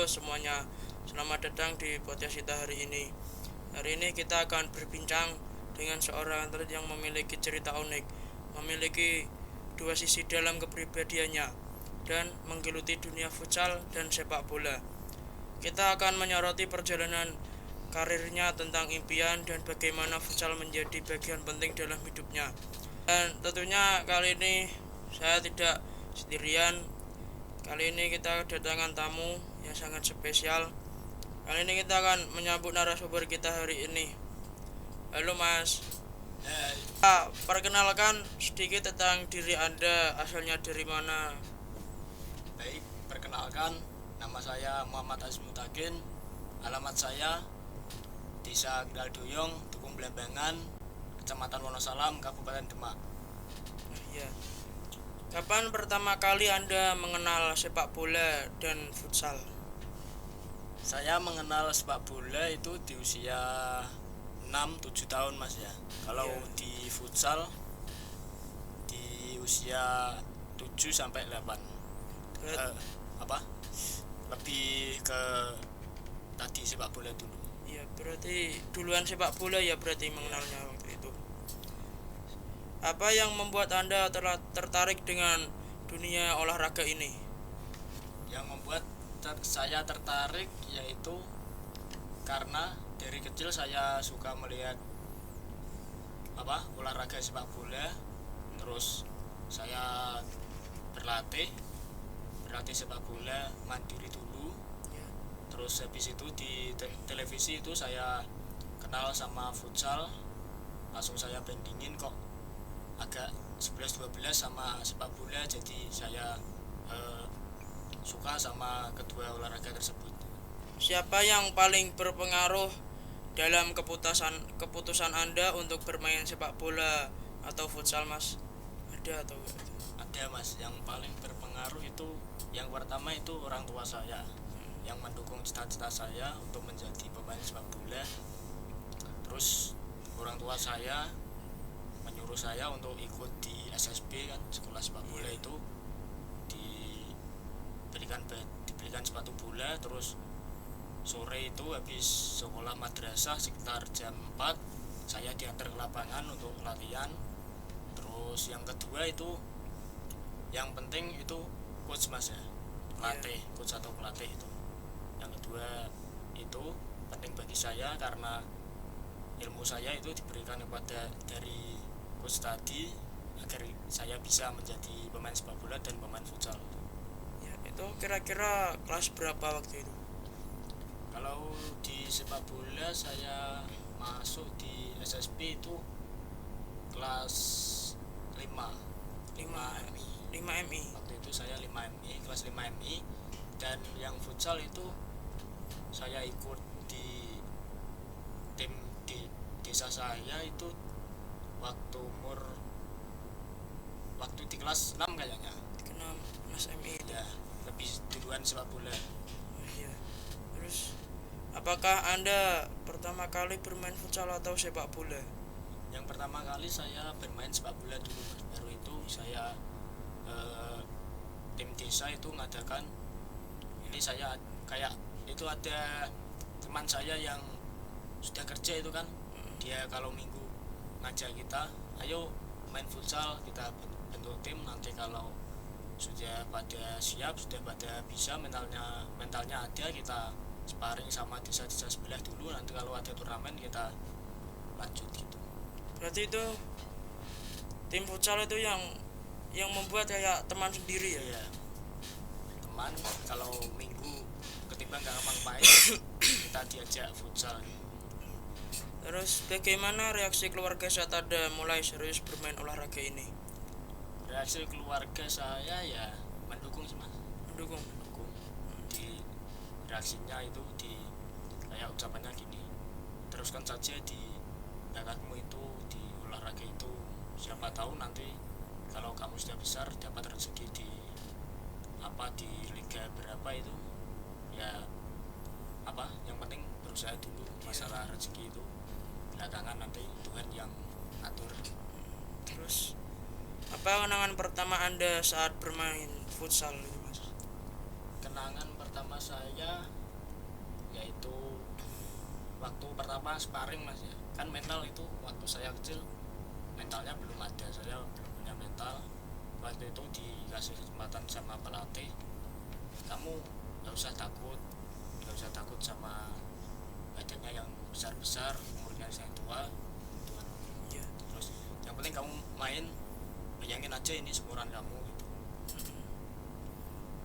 semuanya, selamat datang di podcast kita hari ini. Hari ini kita akan berbincang dengan seorang atlet yang memiliki cerita unik, memiliki dua sisi dalam kepribadiannya, dan menggeluti dunia futsal dan sepak bola. Kita akan menyoroti perjalanan karirnya, tentang impian dan bagaimana futsal menjadi bagian penting dalam hidupnya. Dan tentunya kali ini saya tidak sendirian. Kali ini kita kedatangan tamu yang sangat spesial. Kali ini kita akan menyambut narasumber kita hari ini. Halo Mas. Perkenalkan sedikit tentang diri Anda, asalnya dari mana? Baik, perkenalkan, nama saya Muhammad Azmutakin. Alamat saya Desa Gildoyong, Dukung Belambangan, Kecamatan Wonosalam, Kabupaten Demak. Ya. Kapan pertama kali Anda mengenal sepak bola dan futsal? Saya mengenal sepak bola itu di usia 6-7 tahun Mas ya. Kalau di futsal di usia 7 sampai 8. Lebih ke tadi sepak bola dulu. Iya, berarti duluan sepak bola ya berarti mengenalnya waktu itu. Apa yang membuat Anda tertarik dengan dunia olahraga ini? Yang membuat saya tertarik yaitu karena dari kecil saya suka melihat olahraga sepak bola. Terus saya berlatih sepak bola mandiri dulu. Terus habis itu di televisi itu saya kenal sama futsal, langsung saya bandingin kok agak 11-12 sama sepak bola, jadi saya suka sama kedua olahraga tersebut. Siapa yang paling berpengaruh dalam keputusan Anda untuk bermain sepak bola atau futsal Mas? Ada atau enggak? Ada Mas, yang paling berpengaruh itu yang pertama itu orang tua saya yang mendukung cita-cita saya untuk menjadi pemain sepak bola. Terus orang tua saya menyuruh saya untuk ikut di SSB kan, sekolah sepak bola itu diberikan sepatu bola. Terus sore itu habis sekolah madrasah sekitar jam 4 saya diantar ke lapangan untuk latihan. Terus yang kedua itu yang penting itu coach Mas ya, pelatih, coach atau pelatih itu. Yang kedua itu penting bagi saya karena ilmu saya itu diberikan kepada dari coach tadi agar saya bisa menjadi pemain sepak bola dan pemain futsal. Ya, itu kira-kira kelas berapa waktu itu? Kalau di sepak bola saya masuk di SSB itu kelas 5 MI. 5 MI. Waktu itu saya 5 MI, kelas 5 MI. Dan yang futsal itu saya ikut di tim di desa saya itu waktu di kelas 6 kayaknya. Kelas MI itu. Ya, lebih duluan sepak bola. Iya. Terus apakah Anda pertama kali bermain futsal atau sepak bola? Yang pertama kali saya bermain sepak bola dulu, baru itu saya tim desa itu mengadakan ini. Saya kayak itu ada teman saya yang sudah kerja itu kan, dia kalau minggu ngajak kita, ayo main futsal, kita bentuk tim. Nanti kalau sudah pada siap, sudah pada bisa, mentalnya ada, kita sparring sama desa-desa sebelah dulu, nanti kalau ada turnamen kita lanjut gitu. Berarti itu tim futsal itu yang membuat kayak teman sendiri ya? Iya, teman. Kalau minggu ketimbang nggak ngapain kita diajak futsal. Terus bagaimana reaksi keluarga saat Anda mulai serius bermain olahraga ini? Reaksi keluarga saya ya mendukung sih Mas. Mendukung. Di reaksinya itu kayak ucapannya gini, teruskan saja di bakatmu itu, di olahraga itu, siapa tahu nanti kalau kamu sudah besar dapat rezeki di liga berapa itu ya, yang penting berusaha dulu. Masalah rezeki itu belakangan, nanti Tuhan yang atur. Terus apa kenangan pertama Anda saat bermain futsal itu Mas? Kenangan pertama saya yaitu waktu pertama sparring mas ya, kan mental itu waktu saya kecil mentalnya belum ada, saya belum punya mental. Waktu itu dikasih kesempatan sama pelatih, kamu gak usah takut sama badannya yang besar-besar, umurnya yang tua gitu kan. Iya. Terus yang penting kamu main, bayangin aja ini seumuran kamu gitu.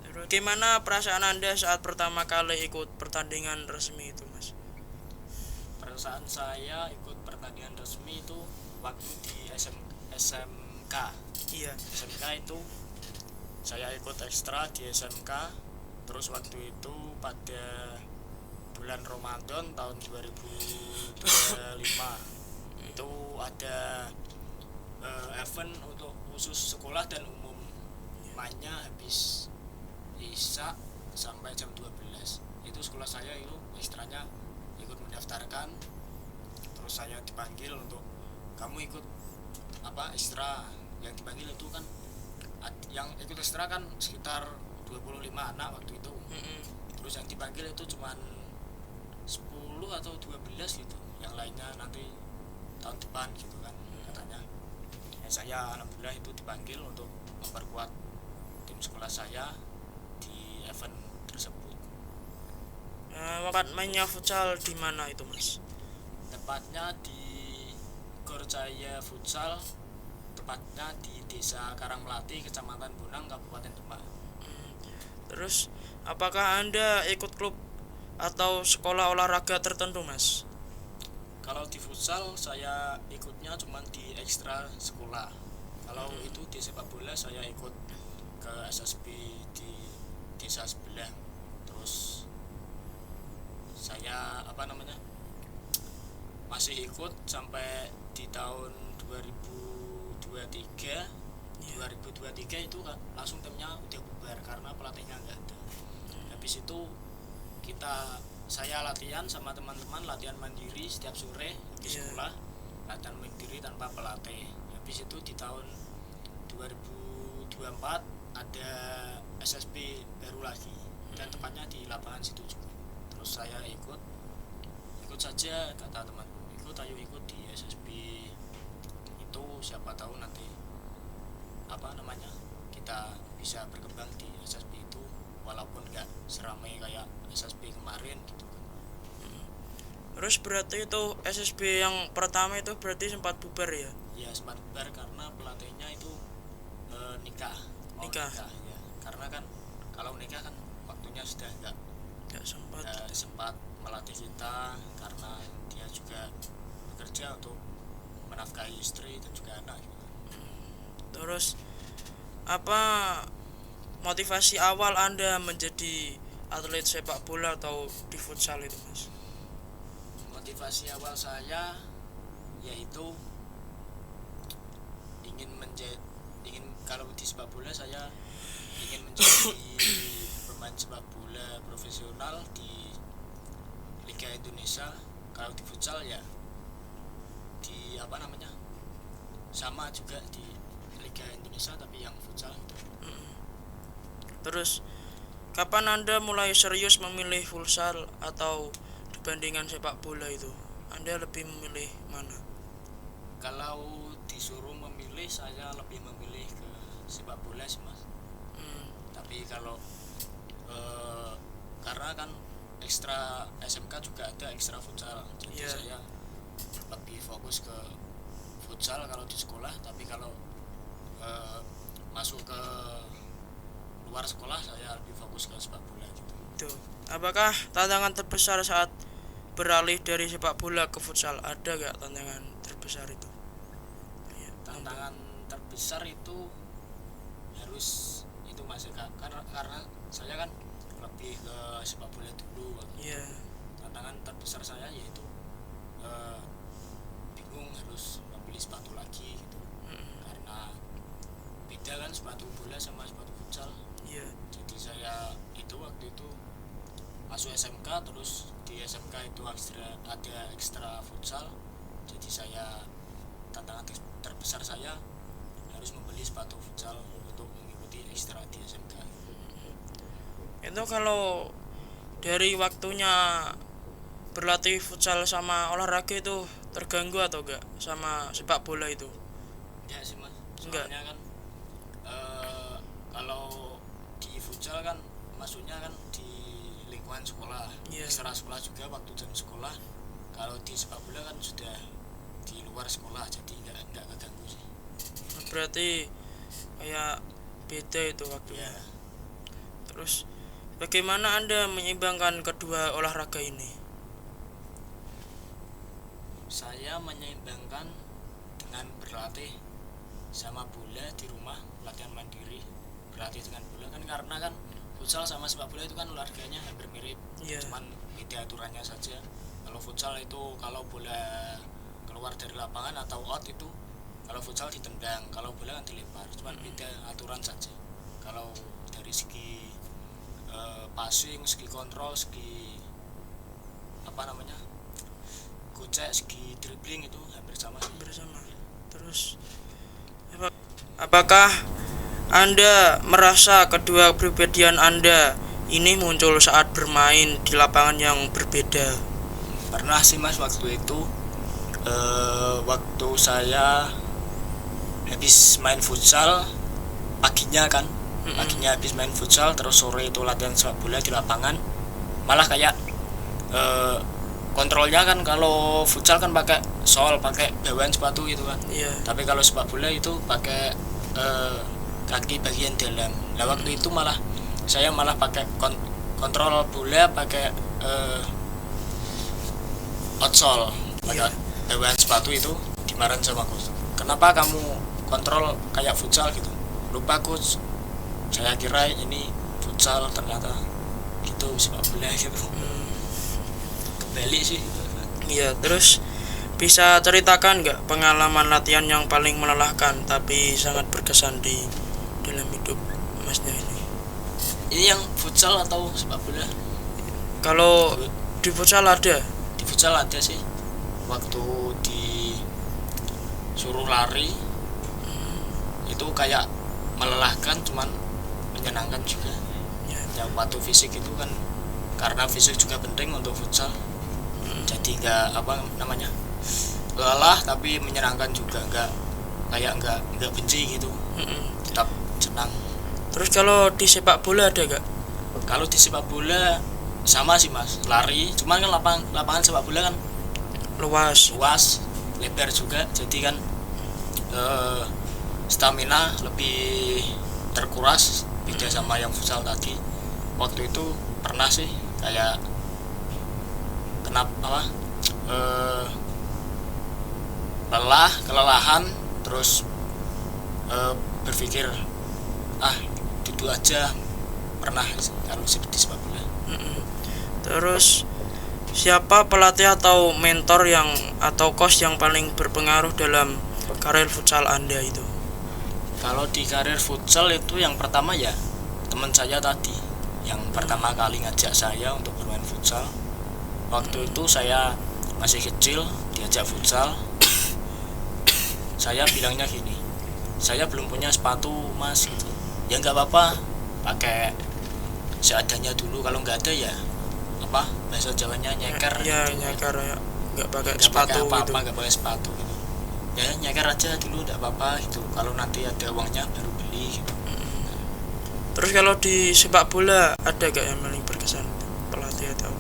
Terus gimana perasaan Anda saat pertama kali ikut pertandingan resmi itu, Mas? Perasaan saya ikut pertandingan resmi itu waktu di SMK. Iya. SMK itu saya ikut ekstra di SMK. Terus waktu itu pada bulan Ramadan tahun 2025 itu ada event untuk khusus sekolah dan umum, mainnya habis Isya sampai jam 12. Itu sekolah saya itu ekstranya ikut mendaftarkan, terus saya dipanggil untuk kamu ikut apa ekstra. Yang dipanggil itu kan yang ikut ekstra kan sekitar 25 anak waktu itu. Terus yang dipanggil itu cuman 10 atau 12 gitu, yang lainnya nanti tahun depan gitu kan katanya. Ya, saya alhamdulillah itu dipanggil untuk memperkuat tim sekolah saya di event tersebut. Waktu mainnya futsal di mana itu, Mas? Tepatnya di Gorjaya Futsal, tepatnya di Desa Karangmelati, Kecamatan Bonang, Kabupaten Demak. Terus apakah Anda ikut klub atau sekolah olahraga tertentu, Mas? Kalau di futsal saya ikutnya cuma di ekstra sekolah. Kalau itu di sepak bola saya ikut ke SSB di desa sebelah. Terus saya masih ikut sampai di tahun 2023. 2023 itu kan langsung timnya udah bubar karena pelatihnya nggak ada. Habis itu saya latihan sama teman-teman, latihan mandiri setiap sore di sekolah, latihan mandiri tanpa pelatih. Habis itu di tahun 2024 ada SSB baru lagi, dan tepatnya di lapangan situ juga. Terus saya ikut saja, kata teman, ikut di SSB itu, siapa tahu nanti kita bisa berkembang di SSB itu, walaupun nggak seramai kayak SSB kemarin gitu. Terus berarti itu SSB yang pertama itu berarti sempat bubar ya? Ya sempat bubar karena pelatihnya itu nikah ya. Karena kan kalau nikah kan waktunya sudah nggak sempat melatih kita, karena dia juga bekerja untuk menafkahi istri dan juga anak gitu. Terus apa motivasi awal Anda menjadi atlet sepak bola atau di futsal itu, Mas? Motivasi awal saya yaitu kalau di sepak bola saya ingin menjadi pemain sepak bola profesional di Liga Indonesia. Kalau di futsal ya di sama juga di Liga Indonesia tapi yang futsal gitu. Terus kapan Anda mulai serius memilih futsal atau dibandingkan sepak bola itu? Anda lebih memilih mana? Kalau disuruh memilih, saya lebih memilih ke sepak bola sih, Mas. Tapi kalau karena kan ekstra SMK juga ada ekstra futsal, jadi saya lebih fokus ke futsal kalau di sekolah. Tapi kalau masuk ke luar sekolah saya lebih fokus ke sepak bola gitu. Tuh. Apakah tantangan terbesar saat beralih dari sepak bola ke futsal? Ada gak tantangan terbesar itu? Tantangan terbesar itu harus itu masih karena saya kan lebih ke sepak bola dulu. Tantangan terbesar saya yaitu bingung harus memilih sepatu lagi gitu. Karena beda kan sepatu bola sama sepatu futsal. Jadi saya itu waktu itu masuk SMK, terus di SMK itu ada ekstra futsal. Jadi tantangan terbesar saya harus membeli sepatu futsal untuk mengikuti ekstra di SMK. Itu kalau dari waktunya berlatih futsal sama olahraga itu terganggu atau enggak sama sepak bola itu? Ya sih mas, Enggak. soalnya kan kalau di futsal kan maksudnya kan di lingkungan sekolah, Iya. ekstra sekolah juga waktu jam sekolah. Kalau di sepak bola kan sudah di luar sekolah, jadi nggak keganggu sih. Berarti kayak beda itu waktunya. Ya, Terus bagaimana Anda menyeimbangkan kedua olahraga ini? saya menyeimbangkan dengan berlatih sama bola di rumah, latihan mandiri, berlatih dengan bola kan, karena kan futsal sama sepak bola itu kan olahraganya hampir mirip, Iya. cuman beda aturannya saja. Kalau futsal itu kalau bola keluar dari lapangan atau out itu, kalau futsal ditendang, kalau bola kan dilempar, cuman beda aturan saja. Kalau dari segi passing, segi kontrol, segi apa namanya, gocek, segi dribbling itu hampir sama sih. Bersama. Terus apakah Anda merasa kedua kepribadian Anda ini muncul saat bermain di lapangan yang berbeda? Pernah sih mas, waktu itu waktu saya habis main futsal paginya kan, paginya habis main futsal, terus sore itu latihan sepak bola di lapangan, malah kayak kontrolnya kan kalau futsal kan pakai sol, pakai bawaan sepatu gitu kan, Iya. tapi kalau sepak bola itu pakai kaki bagian dalam. Nah waktu itu malah saya malah pakai kontrol bola pakai outsole, pakai bawaan sepatu. Itu dimarahin sama coach, kenapa kamu kontrol kayak futsal gitu. Lupa coach, saya kira ini futsal, ternyata gitu sepak bola gitu. Kebalik sih. Iya, terus bisa ceritakan nggak pengalaman latihan yang paling melelahkan tapi sangat berkesan di dalam hidup masnya ini? Ini yang futsal atau sepak bola? Kalau di futsal ada? Di futsal ada sih, waktu disuruh lari itu kayak melelahkan cuman menyenangkan juga Ya. yang waktu fisik itu kan, karena fisik juga penting untuk futsal, jadi nggak apa namanya lelah tapi menyenangkan juga, nggak benci gitu, tetap senang. Terus kalau di sepak bola ada gak? Kalau di sepak bola sama sih mas, lari, cuman kan lapangan sepak bola kan Luas. luas, lebar juga, jadi kan stamina lebih terkuras, beda sama yang futsal tadi. Waktu itu pernah sih kayak kenapa kelelahan, terus berpikir duduk aja, pernah kalau seperti sepak bola. Terus siapa pelatih atau mentor yang atau coach yang paling berpengaruh dalam karir futsal Anda itu? Kalau di karir futsal itu yang pertama ya teman saya tadi, yang pertama kali ngajak saya untuk bermain futsal. Waktu itu saya masih kecil, diajak futsal. Saya bilangnya gini, saya belum punya sepatu mas gitu. Ya nggak apa-apa, pakai seadanya dulu, kalau nggak ada ya apa bahasa Jawanya nyeker. Ya, gitu. nyeker ya. Nggak pakai Nggak sepatu pakai apa-apa, gitu. nggak pakai sepatu gitu. Ya nyeker aja dulu, nggak apa-apa gitu. Kalau nanti ada uangnya baru beli gitu. Terus kalau di sepak bola ada gak yang paling berkesan pelatih atau?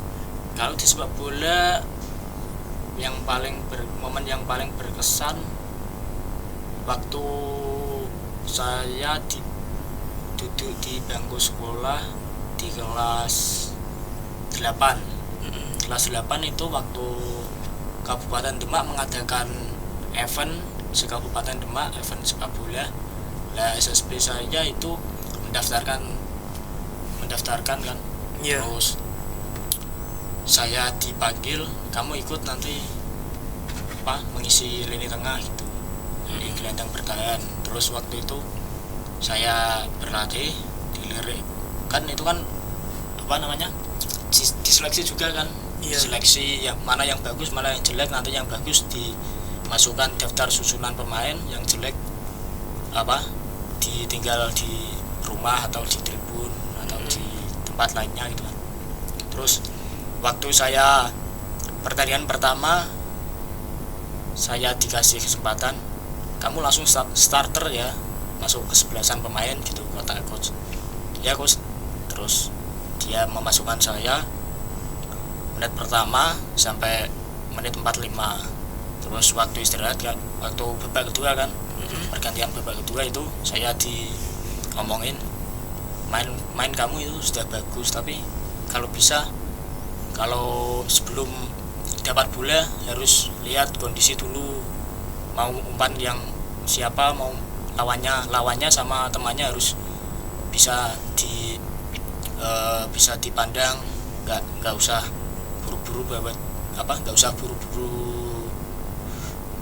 Kalau di sepak bola yang momen yang paling berkesan waktu saya duduk di bangku sekolah di kelas 8. Kelas 8 itu waktu Kabupaten Demak mengadakan event se-Kabupaten Demak, event sepak bola. Lah SSB saya itu mendaftarkan kan. Iya. Terus saya dipanggil, kamu ikut nanti mengisi lini tengah gitu, di gelandang bertahan. Terus waktu itu saya berlatih, dilirik kan, itu kan diseleksi juga kan. Iya. Seleksi yang mana yang bagus, mana yang jelek, nanti yang bagus dimasukkan daftar susunan pemain, yang jelek ditinggal di rumah atau di tribun atau di tempat lainnya gitu kan. Terus waktu saya pertandingan pertama saya dikasih kesempatan, kamu langsung starter ya, masuk ke 11-an pemain gitu kata coach. Ya coach. Terus dia memasukkan saya menit pertama sampai menit 45. Terus waktu istirahat kan, waktu babak kedua kan, pergantian babak kedua itu saya diomongin, main kamu itu sudah bagus, tapi kalau bisa, kalau sebelum dapat bola harus lihat kondisi dulu, mau umpan yang siapa, mau lawannya sama temannya harus bisa bisa dipandang, nggak usah buru-buru nggak usah buru-buru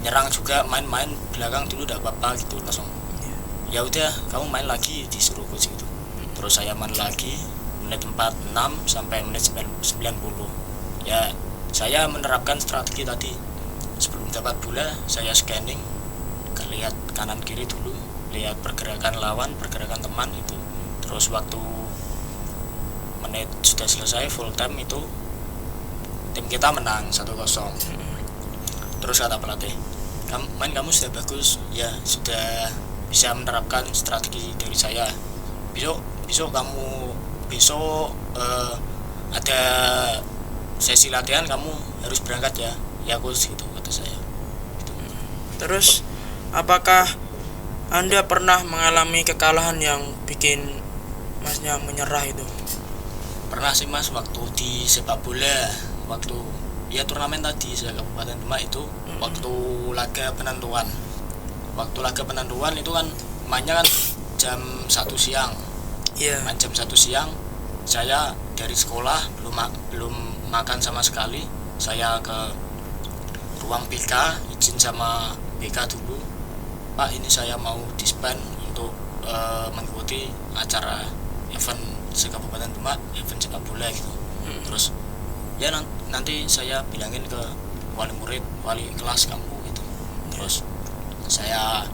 nyerang juga, main belakang dulu udah apa-apa gitu, langsung ya udah kamu main lagi, disuruh coach gitu. Terus saya main lagi menit 46 sampai menit 90. Ya saya menerapkan strategi tadi, sebelum dapat bola saya scanning, lihat kanan kiri dulu, lihat pergerakan lawan, pergerakan teman itu. Terus waktu menit sudah selesai full time itu tim kita menang 1-0. Terus kata pelatih, kamu sudah bagus ya, sudah bisa menerapkan strategi dari saya. Besok ada sesi latihan, kamu harus berangkat ya coach gitu kata saya gitu. Terus apakah Anda pernah mengalami kekalahan yang bikin Masnya menyerah itu? Pernah sih Mas, waktu di sepak bola, waktu ya turnamen tadi saya Kabupaten Demak itu, waktu laga penentuan itu kan mainnya kan jam 1 siang. Main jam 1 siang, saya dari sekolah belum makan sama sekali, saya ke ruang BK, izin sama BK dulu, Pak ini saya mau disband untuk mengikuti acara event se-Kabupaten Demak, event sepak bola gitu. Terus ya nanti saya bilangin ke wali murid, wali kelas kamu gitu. Terus saya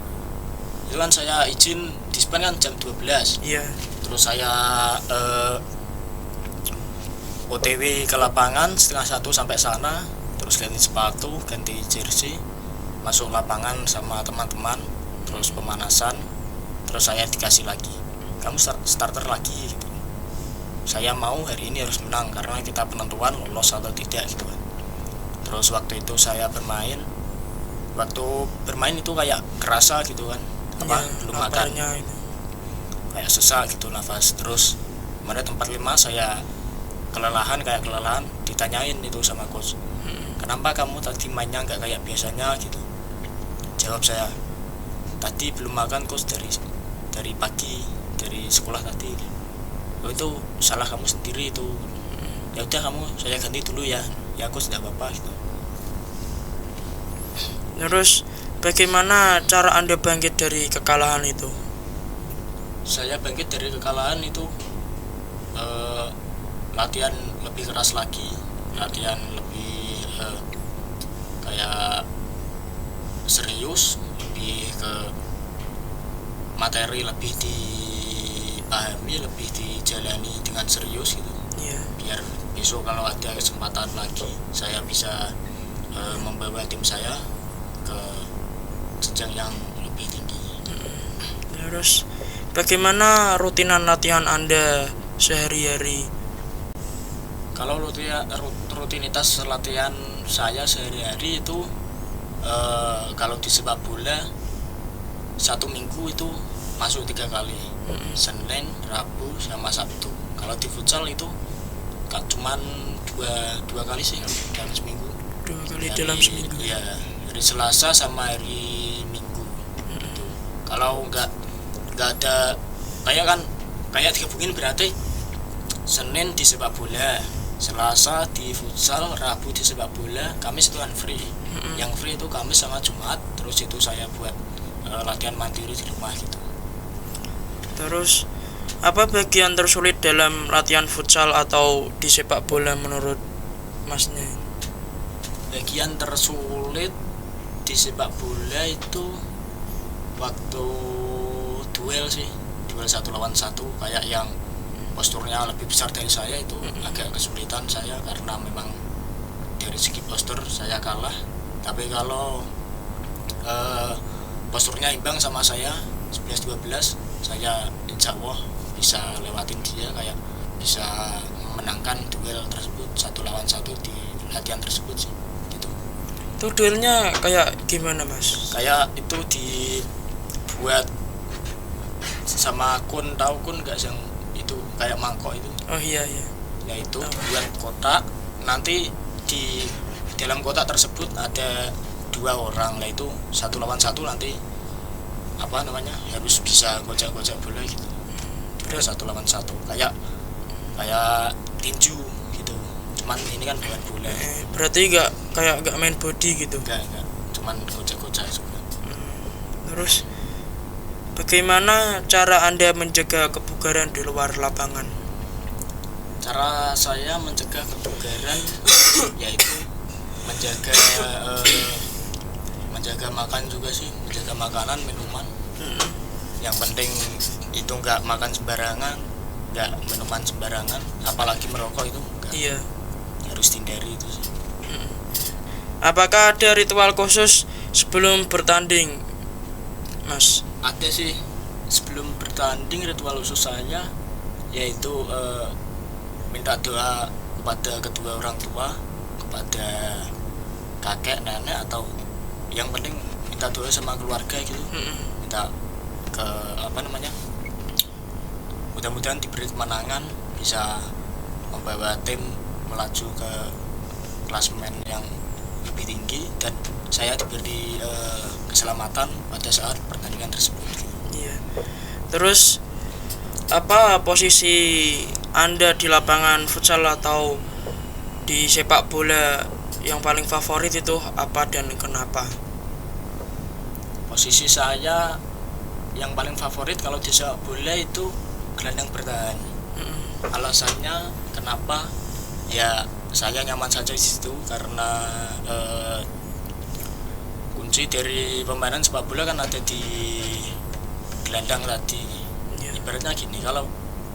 izin disband kan jam 12. Terus saya OTW ke lapangan setengah 1 sampai sana, terus ganti sepatu, ganti jersey, masuk lapangan sama teman-teman, terus pemanasan, terus saya dikasih lagi, kamu starter lagi gitu. Saya mau hari ini harus menang karena kita penentuan lolos atau tidak gitu kan. Terus waktu itu saya bermain itu kayak kerasa gitu kan, belum makan, kayak sesak gitu nafas. Terus menit 45 saya kelelahan, ditanyain itu sama coach, kenapa kamu tadi mainnya nggak kayak biasanya gitu. Jawab saya, tadi belum makan coach, dari pagi, dari sekolah tadi. Oh itu salah kamu sendiri itu, ya udah saya ganti dulu ya coach, tidak apa-apa gitu. Terus bagaimana cara Anda bangkit dari kekalahan itu? Saya bangkit dari kekalahan itu latihan lebih keras lagi, latihan lebih kayak serius, lebih ke materi lebih dipahami, lebih dijalani dengan serius gitu. Biar besok kalau ada kesempatan lagi saya bisa membawa tim saya ke jenjang yang lebih tinggi. Terus bagaimana rutinan latihan Anda sehari-hari? Kalau rutinitas latihan saya sehari-hari itu kalau di sepak bola 1 minggu itu masuk 3 kali, Senin, Rabu, sama Sabtu. Kalau di futsal itu cuman dua kali sih dalam seminggu. 2 kali dalam seminggu. Ya, hari Selasa sama hari Minggu. Gitu. Kalau nggak ada kayak digabungin berarti Senin di sepak bola, Selasa di futsal, Rabu di sepak bola, Kamis itu kan free. Yang free itu Kamis sama Jumat, terus itu saya buat latihan mandiri di rumah gitu. Terus apa bagian tersulit dalam latihan futsal atau di sepak bola menurut Masnya? Bagian tersulit di sepak bola itu waktu duel 1 lawan 1, kayak yang posturnya lebih besar dari saya itu agak kesulitan saya, karena memang dari dari segi postur saya kalah, tapi kalau posturnya imbang sama saya 11-12, saya insya Allah bisa lewatin dia, kayak bisa memenangkan duel tersebut 1 lawan 1 di latihan tersebut sih gitu. Itu duelnya kayak gimana mas? Kayak itu dibuat sama kun, tahu kun gak yang itu kayak mangkok itu? Oh iya iya. Ya itu buat kotak, nanti di dalam kotak tersebut ada 2 orang, lah itu 1 lawan 1 nanti apa namanya harus bisa gocek-gocek bola gitu. Udah 1 lawan 1 kayak tinju gitu, cuman ini kan bukan bola. Berarti gak main body gitu? Enggak, cuman gocek-gocek juga. Terus bagaimana cara Anda menjaga kebugaran di luar lapangan? Cara saya mencegah kebugaran yaitu menjaga makan juga sih, menjaga makanan, minuman. Yang penting itu nggak makan sembarangan, nggak minuman sembarangan, apalagi merokok itu enggak. Iya. Harus hindari itu sih. Apakah ada ritual khusus sebelum bertanding, Mas? Ada sih, sebelum bertanding ritual khusus saya yaitu minta doa kepada kedua orang tua, kepada kakek, nenek, atau yang penting minta doa sama keluarga gitu. Minta ke apa namanya, mudah-mudahan diberi kemenangan, bisa membawa tim melaju ke klasemen yang lebih tinggi, dan saya diberi keselamatan pada saat pertandingan tersebut gitu. Iya. Terus apa posisi Anda di lapangan futsal atau di sepak bola yang paling favorit itu apa dan kenapa? Posisi saya yang paling favorit kalau di sepak bola itu gelandang bertahan. Alasannya kenapa? Ya saya nyaman saja di situ karena kunci dari permainan sepak bola kan ada di gelandang tadi. Ibaratnya gini, kalau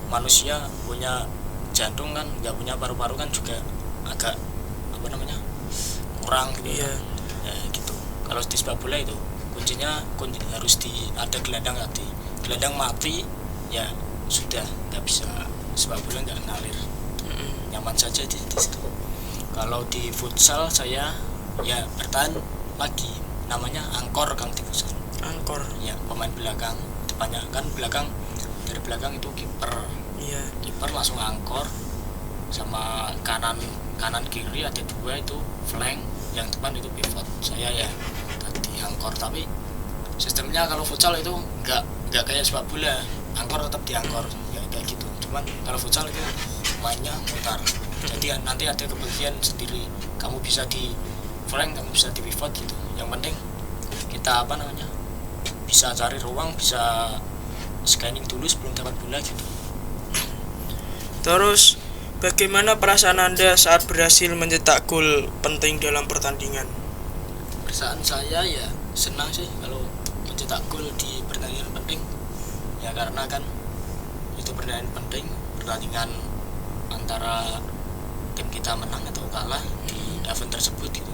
manusia punya jantung kan nggak punya paru-paru kan juga agak apa namanya kurang gitu. Iya. Ya, gitu. Kalau di sepak bola itu kuncinya harus ada gelandang tadi. Gelandang mati ya sudah nggak bisa, sepak bola nggak ngalir. Nyaman saja di situ. Kalau di futsal saya ya bertahan lagi, namanya angkor kalau di futsal. Angkor. Ya pemain belakang, depannya kan belakang, dari belakang itu kiper. Iya. Kiper langsung angkor, sama kanan kiri ada 2 itu flank, yang depan itu pivot. Saya ya tadi angkor, tapi sistemnya kalau futsal itu nggak kayak sepak bola, angkor tetap di angkor ya kayak gitu. Cuman kalau futsal itu mainnya mutar, jadi nanti ada kebagian sendiri, kamu bisa di flank, kamu bisa di pivot gitu. Yang penting kita apa namanya bisa cari ruang, bisa scanning dulu sebelum dapat bola gitu. Terus bagaimana perasaan Anda saat berhasil mencetak gol penting dalam pertandingan? Perasaan saya ya senang sih kalau mencetak gol di pertandingan penting, ya karena kan itu pertandingan penting, pertandingan antara tim kita menang atau kalah di event tersebut gitu.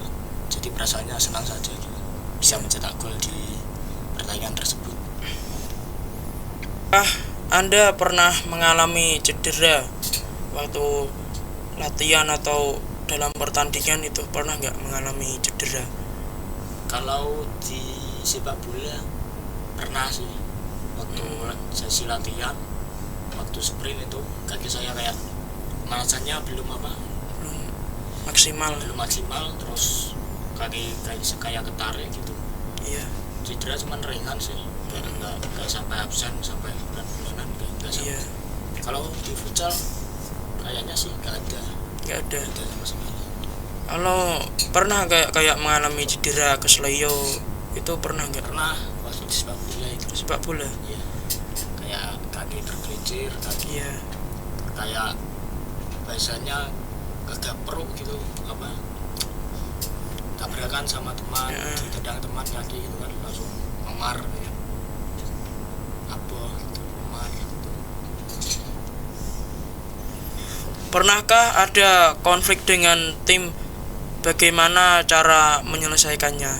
Jadi perasaannya senang saja gitu, bisa mencetak gol di pertandingan tersebut. Anda pernah mengalami cedera waktu latihan atau dalam pertandingan itu, pernah nggak mengalami cedera? Kalau di sepak bola pernah sih, waktu sesi latihan, waktu sprint itu kaki saya kayak rasanya belum maksimal, terus kaki kayak ketarik gitu. Iya. Cedera cuman ringan sih, nggak sampai absen sampai bulan-bulanan, nggak sampai. Iya. Kalau di futsal kayaknya sih nggak ada sama sekali. Kalau pernah kayak mengalami cedera kesleo itu pernah nggak? Pernah waktu di sepak bola itu. Sepak bola? Iya. Kayak kaki tergelincir, Iya. Kayak biasanya agak perut gitu, apa tabrakan sama teman, ditendang teman kaki gitu kan, langsung memar ya. Apa gitu, memar gitu. Pernahkah ada konflik dengan tim bagaimana cara menyelesaikannya?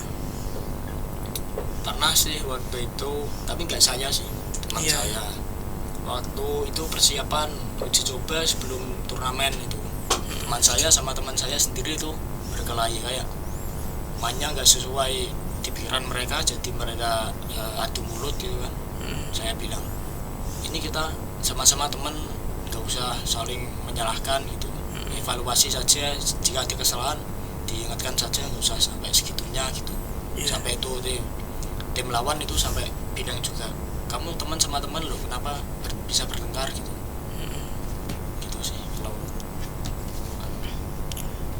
Pernah sih waktu itu, tapi nggak saya sih, teman Iya. saya. Waktu itu persiapan uji coba sebelum turnamen itu, teman saya sama teman saya sendiri itu berkelahi, kayak mainnya nggak sesuai di pikiran mereka, jadi mereka ya adu mulut gitu kan. Saya bilang, ini kita sama-sama teman, nggak usah saling menyalahkan gitu, evaluasi saja, jika ada kesalahan diingatkan saja, nggak usah sampai segitunya gitu. Iya. Sampai itu tim lawan itu sampai bilang juga, kamu teman sama teman loh, kenapa bisa bertengkar gitu. Gitu sih kalau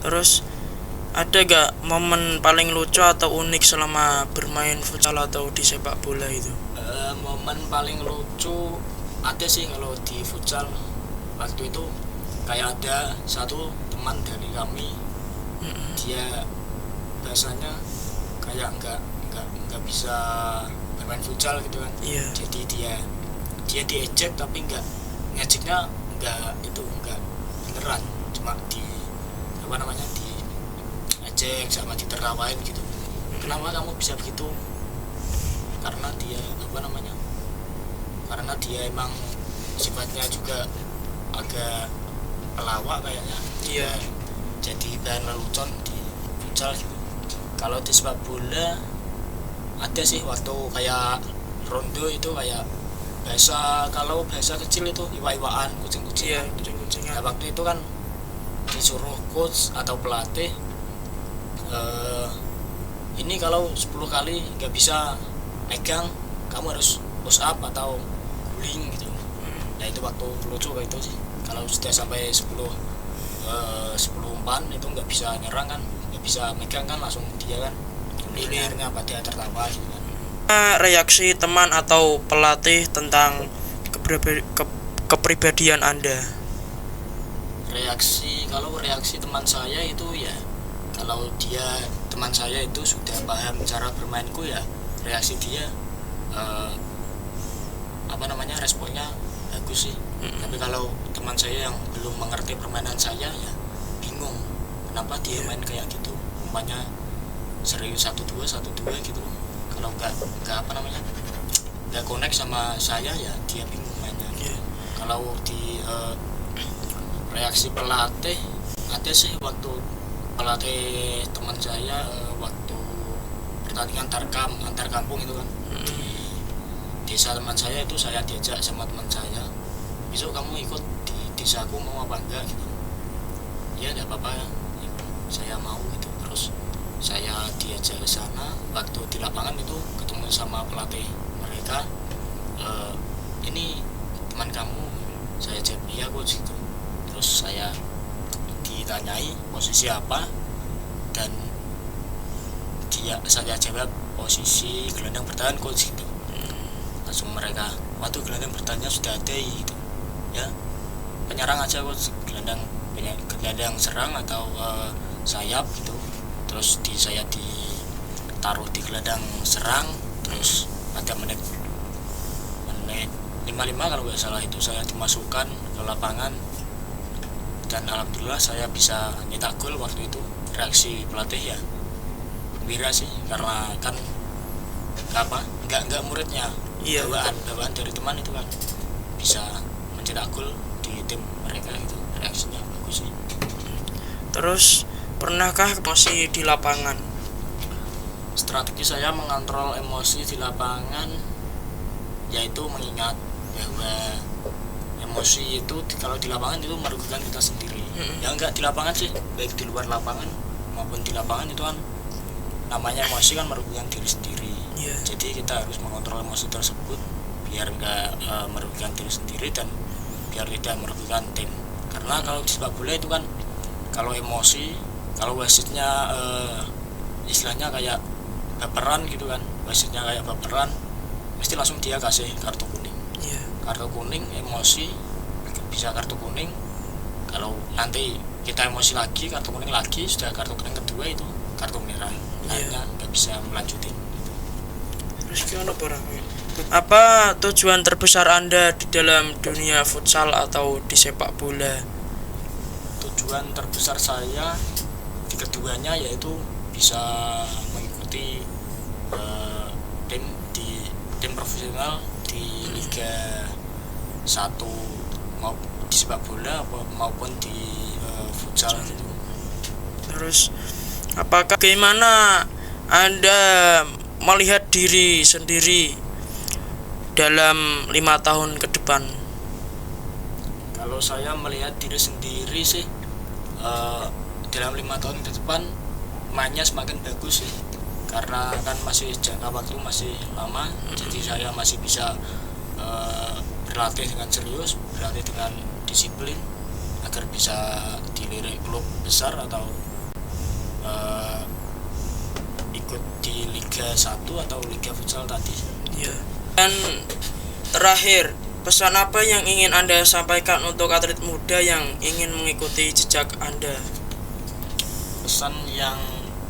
Terus ada gak momen paling lucu atau unik selama bermain futsal atau di sepak bola itu? momen paling lucu ada sih kalau di futsal. Waktu itu kayak ada satu teman dari kami, dia bahasanya kayak nggak bisa bermain futsal gitu kan. Iya. Jadi dia diejek, tapi ngejeknya nggak beneran, cuma di apa namanya, di ejek sama ditertawain gitu. Kenapa kamu bisa begitu? Karena dia emang sifatnya juga agak pelawak kayaknya. Iya. Jadi bahan lelucon di futsal gitu. Kalau di sepak bola ada sih waktu kayak rondo itu, kayak kalau bahasa kecil itu iwa-iwaan, Iya, kucing-kucingan. kucing-kucingan. Nah, waktu itu kan disuruh coach atau pelatih, ini kalau 10 kali nggak bisa megang, kamu harus push up atau guling gitu. Nah itu waktu lucu kayak itu sih. Kalau sudah sampai 10 umpan itu nggak bisa nyerang kan, nggak bisa megang kan, langsung dia kan akhirnya pada tertawa gitu kan. Reaksi teman atau pelatih tentang kepribadian Anda? Kalau reaksi teman saya itu ya, kalau teman saya itu sudah paham cara bermainku, ya reaksi dia responnya bagus sih. Tapi kalau teman saya yang belum mengerti permainan saya, ya bingung kenapa dia main kayak gitu, umpamanya serius 1-2 gitu. Kalau nggak connect sama saya, ya dia bingung mainnya. Kalau di reaksi pelatih ada sih, waktu pelatih teman saya waktu pertandingan antar kampung itu kan, di desa teman saya itu, saya diajak sama teman saya, besok kamu ikut di desaku, mau apa enggak gitu. Ya nggak apa-apa ya, saya mau gitu. Terus saya diajak ke sana, waktu di lapangan itu ketemu sama pelatih mereka, ini teman kamu. Saya jawab iya coach gitu. Terus saya ditanyai posisi apa, dan saya jawab posisi gelandang bertahan coach gitu. Langsung mereka, waktu gelandang bertahannya sudah ada gitu ya, penyerang aja coach, gelandang serang atau sayap gitu. Terus saya ditaruh di gelandang serang. Terus pada menit 55 kalau nggak salah itu, saya dimasukkan ke lapangan, dan alhamdulillah saya bisa nyetak gol waktu itu. Reaksi pelatih ya gembira sih, karena kan nggak muridnya, Iya, bawaan dari teman itu kan bisa mencetak gol di tim mereka gitu. Reaksinya bagus sih. Terus pernahkah emosi di lapangan? Strategi saya mengontrol emosi di lapangan yaitu mengingat bahwa emosi itu kalau di lapangan itu merugikan kita sendiri. Ya enggak di lapangan sih, baik di luar lapangan maupun di lapangan, itu kan namanya emosi kan merugikan diri sendiri. Jadi kita harus mengontrol emosi tersebut biar enggak merugikan diri sendiri dan biar tidak merugikan tim. Karena kalau di sepak bola itu kan, kalau emosi, kalau wasitnya istilahnya kayak baperan gitu kan, wasitnya kayak baperan, mesti langsung dia kasih kartu kuning. Kartu kuning emosi bisa kartu kuning. Kalau nanti kita emosi lagi, kartu kuning lagi, sudah kartu kuning kedua itu kartu merah, akhirnya nggak bisa melanjutin. Terus gimana barang? Apa tujuan terbesar Anda di dalam dunia futsal atau di sepak bola? Tujuan terbesar saya di keduanya yaitu bisa mengikuti tim profesional di Liga 1 di sepak bola maupun di futsal gitu. Terus bagaimana Anda melihat diri sendiri dalam 5 tahun ke depan? Kalau saya melihat diri sendiri sih dalam 5 tahun ke depan mainnya semakin bagus sih, karena kan masih jangka waktu masih lama, jadi saya masih bisa berlatih dengan serius, berlatih dengan disiplin agar bisa dilirik klub besar atau ikut di Liga 1 atau Liga Futsal tadi. Ya. Dan terakhir, pesan apa yang ingin Anda sampaikan untuk atlet muda yang ingin mengikuti jejak Anda? Pesan yang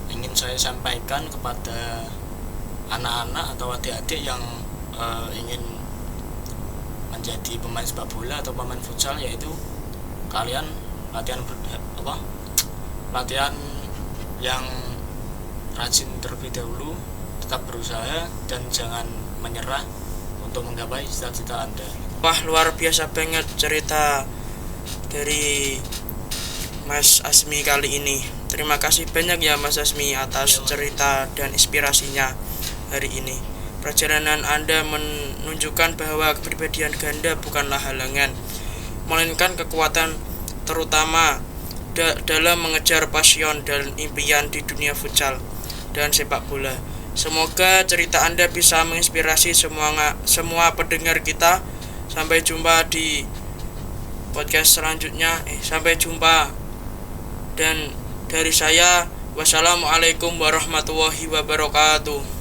ingin saya sampaikan kepada anak-anak atau adik-adik yang ingin menjadi pemain sepak bola atau pemain futsal, yaitu kalian latihan yang rajin terlebih dahulu, tetap berusaha dan jangan menyerah untuk menggapai cita-cita Anda. Wah, luar biasa banget cerita dari Mas Asmi kali ini. Terima kasih banyak ya Mas Asmi atas cerita dan inspirasinya hari ini. Perjalanan Anda menunjukkan bahwa kepribadian ganda bukanlah halangan, melainkan kekuatan, terutama dalam mengejar pasion dan impian di dunia futsal dan sepak bola. Semoga cerita Anda bisa menginspirasi semua pendengar kita. Sampai jumpa di podcast selanjutnya. Sampai jumpa. Dan dari saya, wassalamualaikum warahmatullahi wabarakatuh.